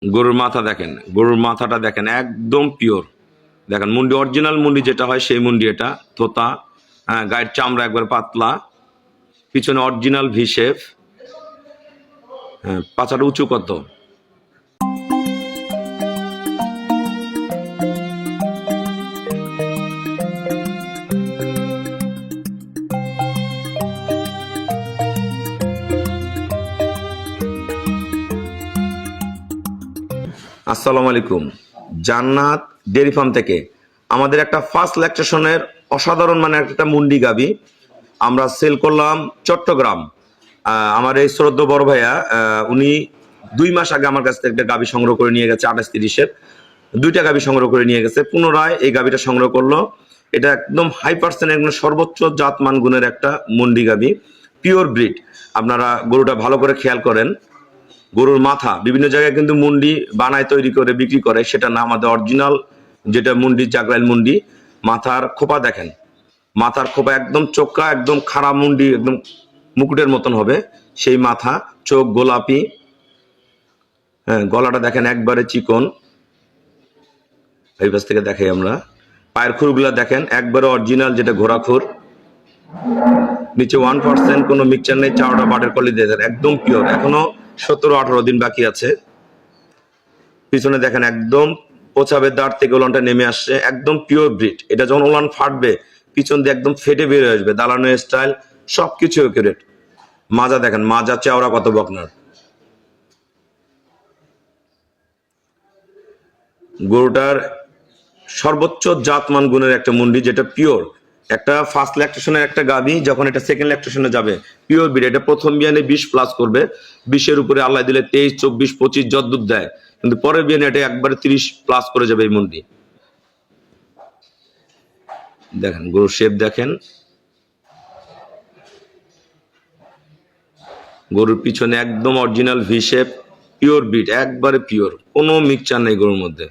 গরুর মাথা দেখেন, গরুর মাথাটা দেখেন একদম পিওর। দেখেন মুন্ডি, অরিজিনাল মুন্ডি যেটা হয় সেই মুন্ডি এটা, তোতা। হ্যাঁ, গায়ের চামড়া একবার পাতলা, পিছনে অরিজিনাল ভি শেপ। হ্যাঁ, পাছাটা উঁচু কত। আসসালামু আলাইকুম, জান্নাত ডেয়ারি ফার্ম থেকে আমাদের একটা ফার্স্ট ল্যাকটেশনের অসাধারণ মানে একটা মুন্ডি গাবি আমরা সেল করলাম চট্টগ্রাম। আমার এই শ্রদ্ধ বড় ভাইয়া উনি 2 মাস আগে আমার কাছ থেকে একটা গাবি সংগ্রহ করে নিয়ে গেছে, 28-30-এর 2টা গাবি সংগ্রহ করে নিয়ে গেছে। পুনরায় এই গাবিটা সংগ্রহ করলো। এটা একদম হাই পার্সেন্ট, একদম সর্বোচ্চ জাত মান গুণের একটা মুন্ডি গাবি, পিওর ব্রিড। আপনারা গরুটা ভালো করে খেয়াল করেন। গরুর মাথা বিভিন্ন জায়গায় কিন্তু মুন্ডি বানায় তৈরি করে বিক্রি করে, সেটা না, আমাদের অরিজিনাল যেটা মুন্ডি, জাগরাইল মুন্ডি। মাথার খোপা দেখেন, মাথার খোপা একদম চোখা, একদম খাড়া মুন্ডি, একদম মুকুটের মতন হবে সেই মাথা। চোখ গোলাপি। হ্যাঁ, গলাটা দেখেন একবারে চিকন। এই পাশ থেকে দেখাই আমরা। পায়ের খুরগুলা দেখেন একবারে অরিজিনাল, যেটা ঘোড়া খুর। নিচে 1% কোনো মিক্সচার নেই, চাওড়া বাটের কলি দিয়ে একদম পিওর। এখনো 17-18 দিন বাকি আছে। পিছনে দেখেন একদম পোছাবের দাঁড় থেকে ওলানটা নেমে আসছে, একদম পিওর ব্রিড। এটা যখন ওলান ফাটবে পিছন দিয়ে একদম ফেটে বের হয়ে আসবে, দালানের স্টাইল সবকিছু একুরেট। মাজা দেখেন, মাজা চাওড়া কত বকনার। গরুটার সর্বোচ্চ জাতমান গুণের একটা মুন্ডি, যেটা পিওর। একটা ফার্স্ট ল্যাকটেশনের একটা গাভী যখন এটা সেকেন্ড ল্যাকটেশনে যাবে, পিওর ব্রিড। এটা প্রথম বিয়ানে 20+ করবে, 20-এর উপরে আল্লাহ দিলে 23, 24, 25 যত দুধ দেয়, কিন্তু পরের বিয়ানে এটা একবারে 30+ করে যাবে এই মুন্ডি। দেখেন গরুর শেপ দেখেন, গরুর পিছনে একদম original V shape, pure breed, একবারে পিওর, কোনো মিক্সচার নেই গরুর মধ্যে।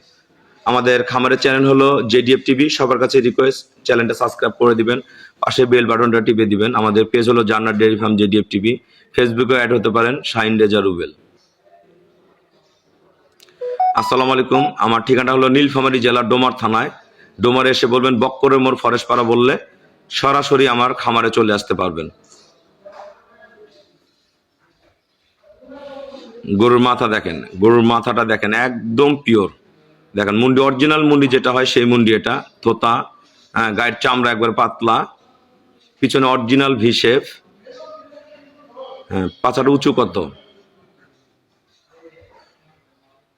আমাদের খামারের চ্যানেল হলো জেডিএফ টিভি। সবার কাছে রিকোয়েস্ট, চ্যানেলটা সাবস্ক্রাইব করে দিবেন, পাশে বেল বাটনটা টিপে দিবেন। আমাদের পেজ হলো জান্নাত ডেয়ারি ফার্ম জেডিএফ টিভি। ফেসবুকে অ্যাড হতে পারেন শাহিন রেজা রুবেল। আসসালামু আলাইকুম, আমার ঠিকানা হলো নীলফামারী জেলার ডোমার থানায়। ডোমারে এসে বলবেন বক্করের মোড় ফরেস্ট পাড়া বললে সরাসরি আমার খামারে চলে আসতে পারবেন। গরুর মাথা দেখেন, গরুর মাথাটা দেখেন একদম পিওর। দেখেন মুন্ডি, অরিজিনাল মুন্ডি যেটা হয় সেই মুন্ডি এটা, তোতা। হ্যাঁ, গায়ের চামড়া একবার পাতলা, পিছনে অরিজিনাল ভি শেপ। হ্যাঁ, পাছাটা উঁচু কত।